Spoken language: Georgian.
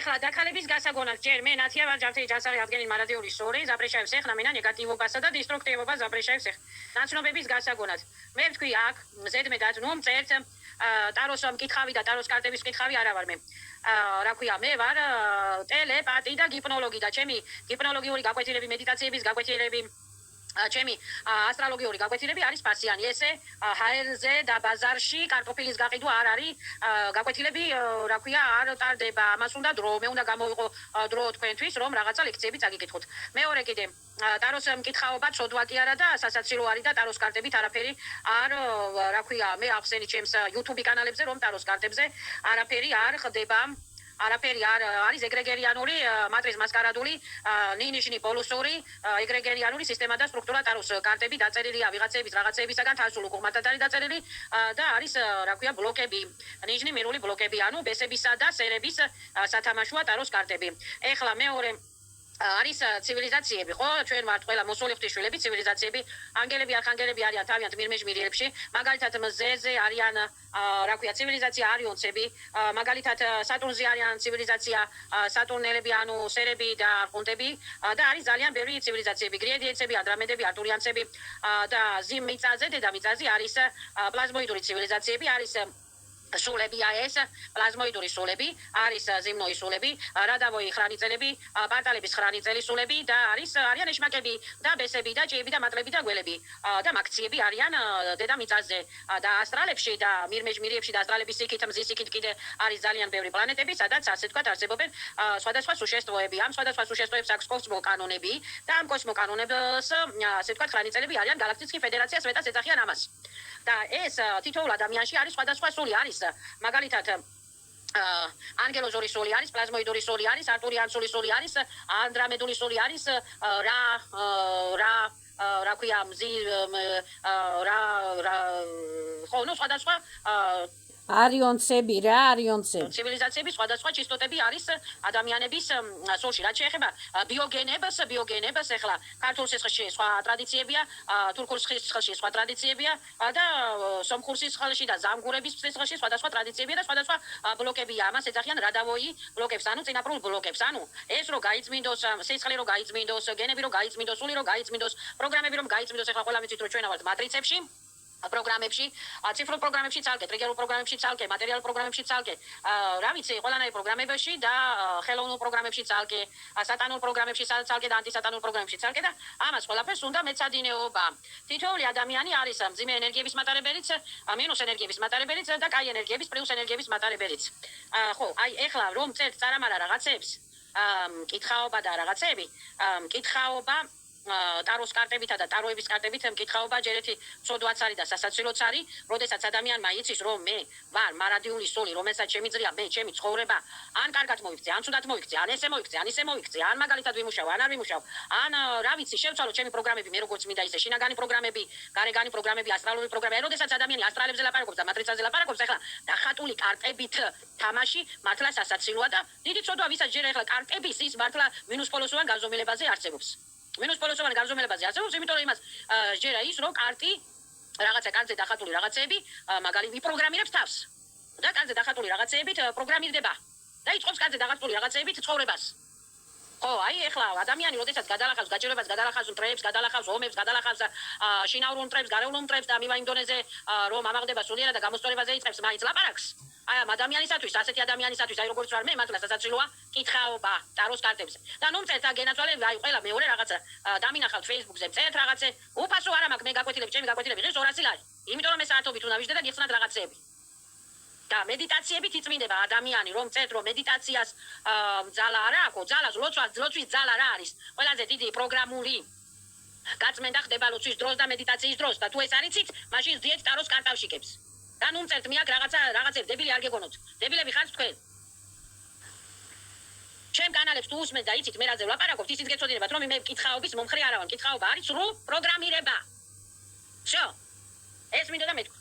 ეხლა დაქალების გასაგონად ჯერ მე ნათია ვარ ჯავთი ჯანსაღი აღდგენილ მარადიული სორი ზაბრეშაევს ეხლა მენა ნეგატივობასა და დესტრუქტივობას ზაბრეშაევს ნაცნობების გასაგონად მე ვთქვი აქ ზედმეტად ნუ მწერთ ტაროს მკითხავი და ტაროს კარტების მკითხავი არა ვარ მე რა ქვია მე ვარ ტელეპათი და გიპნოლოგი და ჩემი გიპნოლოგიური გაკვეთილები მედიტაციების გაკვეთილები ჩემი ასტროლოგიური გაკვეთილები არის ფასიანი ესე ჰაერზე და ბაზარში კარტოფილის გაყიდვა არ არის გაკვეთილები რა ქვია არ ტარდება ამას უნდა დრო მე უნდა გამოვიყო დრო თქვენთვის რომ რაღაცა ლექციები წაგიკითხოთ მეორე კიდე ტაროს მკითხაობა ცოდვა კი არა და სასაცილო არის და ტაროს კარტებით არაფერი არ რა ქვია მე ახსენი ჩემს YouTube კანალებზე რომ ტაროს კარტებზე არაფერი არ ხდება არაფერი არ არის ეგრეგერიანული მატრიც მასკარადული ნინიშნი პოლუსური ეგრეგერიანული სისტემა და სტრუქტურა ტაროს კარტები დაწერილია ვიღაცების რაღაცებისაგან თასულ უკუღმათად არის დაწერილი და არის რა ქვია ბლოკები ნიჟნი მირული ბლოკები ანუ ბესებისა და სერების სათამაშოა ტაროს კარტები ეხლა მეორე არის ცივილიზაციები ხო ჩვენ ვართ ყველა მოსული ღვთისმშობლები ცივილიზაციები ანგელები არხანგელები არიან თავიანთ მირმეჟმირიელებში მაგალითად მზეზე არიან რა ქვია ცივილიზაცია არიონცები მაგალითად სატურნზე არიან ცივილიზაცია სატურნელები ანუ სერები და არხუნტები და არის ძალიან ბევრი ცივილიზაციები გრიედიენცები ანდრომედები არტურიანცები და ზიმ-მიწაზე დედამიწაზე არის პლაზმოიდური ცივილიზაციები არის სულებია ეს პლაზმოიდური სულები არის ზიმნოი სულები რადავოი ხრანიწელები პარტალების ხრანიწელი სულები და არიან ეშმაკები და ბესები და ჭიები და მატლები და გველები და მაქციები არიან დედამიწაზე და ასტრალებში და მირმეჟმირიებში და ასტრალების სიკით მზის სიკით კიდე არის ძალიან ბევრი პლანეტები სადაც ასე ვთქვათ არსებობენ სხვადასხვა სუშესტვოები ამ სხვადასხვა სუშესტვოებს აქვს კოსმოკანონები და ამ კოსმოკანონებს ასე ვთქვათ ხრანიწელები არიან გალაქტიკის ფედერაციას მეტად ეძახიან ამას და ეს თითოეულ ადამიანში არის სხვადასხვა სული არის მაგალითად ანგელოზური სული არის პლაზმოიდური სული არის არტურიანსული სული არის ანდრომედული სული არის რა ქვია მზი რა ხო ნუ სხვადასხვა არიონცები რა არიონცები ცივილიზაციების სხვადასხვა ჩისტოტები არის ადამიანების სულში რაც შეეხება ბიოგენებს ეხლა ქართულ სისხლში სხვა ტრადიციებია თურქულ სისხლში სხვა ტრადიციებია და სომხურ სისხლში და ზამგურების სისხლში სხვადასხვა ტრადიციებია და სხვადასხვა ბლოკებია ამას ეძახიან რადავოი ბლოკებს ანუ წინაპრულ ბლოკებს ანუ ეს რო გაიწმინდოს სისხლი რო გაიწმინდოს გენები რო გაიწმინდოს სული რო გაიწმინდოს პროგრამები რომ გაიწმინდოს ეხლა ყველა ვიცით რომ ჩვენ ვართ მატრიცებში პროგრამებში, ციფრულ პროგრამებში ცალკე, ტრიგერულ პროგრამებში ცალკე, მატერიალურ პროგრამებში ცალკე, რა ვიცი, ყველანაირ პროგრამებში და ხელოვნურ პროგრამებში ცალკე, სატანურ პროგრამებში ცალკე და ანტისატანურ პროგრამებში ცალკე და ამას ყველაფერს უნდა მეცადინეობა. თითოეული ადამიანი არის მძიმე ენერგიების მატარებელიც, მინუს ენერგიების მატარებელიც და კაი ენერგიების, პლუს ენერგიების მატარებელიც. ხო, აი ეხლა რომ წერთ წარამარა რაღაცებს, მკითხაობა და რაღაცები, მკითხაობა ტაროს კარტებითა და ტაროების კარტებით მკითხაობა ჯერეთი ცოდვაც არის და სასაცილოც არის, როდესაც ადამიანმა იცის რომ მე ვარ მარადიული სული, რომელსაც შემიძლია მე ჩემი ცხოვრება ან კარგად მოიქცე, ან ცუდად მოიქცე, ან ესე მოიქცე, ან ისე მოიქცე, ან მაგალითად ვიმუშავ, ან არ ვიმუშავ, ან რა ვიცი, შევცვალო ჩემი პროგრამები, მე როგორც მინდა ისე შინაგანი პროგრამები, გარეგანი პროგრამები, ასტრალური პროგრამები, როდესაც ადამიანი ასტრალებზე ლაპარაკობს და მატრიცაზე ლაპარაკობს, ახლა დახატული კარტებით თამაში მართლა სასაცილოა და დიდი ცოდვა ვისაც ჯერ ახლა კარტების ის მართლა მინუს პოლოსოვან გაზომილებაზე არსებობს. მინუს პოლოსოვან გაზომილებაზე არსებობს, იმიტომ რომ იმას ჯერა ის რომ კარტი რაღაცა კარტზე დახატული რაღაცეები მაგალითად იპროგრამირებს თავს და კარტზე დახატული რაღაცეებით პროგრამირდება და იწყობს კარტზე დახატული რაღაცეებით ცხოვრებას. ხო, აი ეხლა ადამიანი როდესაც გადალახავს გაჭირვებას, გადალახავს მტრებს, გადალახავს ომებს, გადალახავს შინაურ მტრებს, გარეულ მტრებს და მივა იმ დონეზე რომ ამაღლდება სულიერად და გამოსწორებაზე იწყებს მაინც ლაპარაკს. აი ამ ადამიანისათვის, ასეთი ადამიანისათვის, აი როგორც ვარ მე, მართლა სასაცილოა კითხაობა ტაროს კარტებზე. და ნუ მწერთ აგენაცვალე, აი ყველა მეორე რაღაცა დამინახავთ Facebook-ზე, წერთ რაღაცე, უფასო არა მაქვს მე გაკვეთილები, ჩემი გაკვეთილები ღირს 200 ლარი. იმიტომ რომ მე საათობით უნდა ვიждდე და გიხსნათ რაღაცეები. და მედიტაციებით იწმინდება ადამიანი, რომ წერთ რომ მედიტაციას ძალა არა აქვს, ძალას ლოცვის ძალა რა არის? ყველაზე დიდი პროგრამული გაწმენდა ხდება ლოცვის დროს და მედიტაციის დროს და თუ ეს არ იცით, მაშინ ზიეთ ტაროს კარტავშიკებს. და ნუ მწერთ მე აქ რაღაცებს დებილი არ გეგონოთ. დებილები ხართ თქვენ. ჩემ კანალებს თუ უსმენთ და იცით მე რაზე ვლაპარაკობთ, ისიც გეცოდინებათ რომ მე მკითხაობის მომხრე არა ვარ. მკითხაობა არის სრულ პროგრამირება. всё. ეს მინდოდა მეთქვა.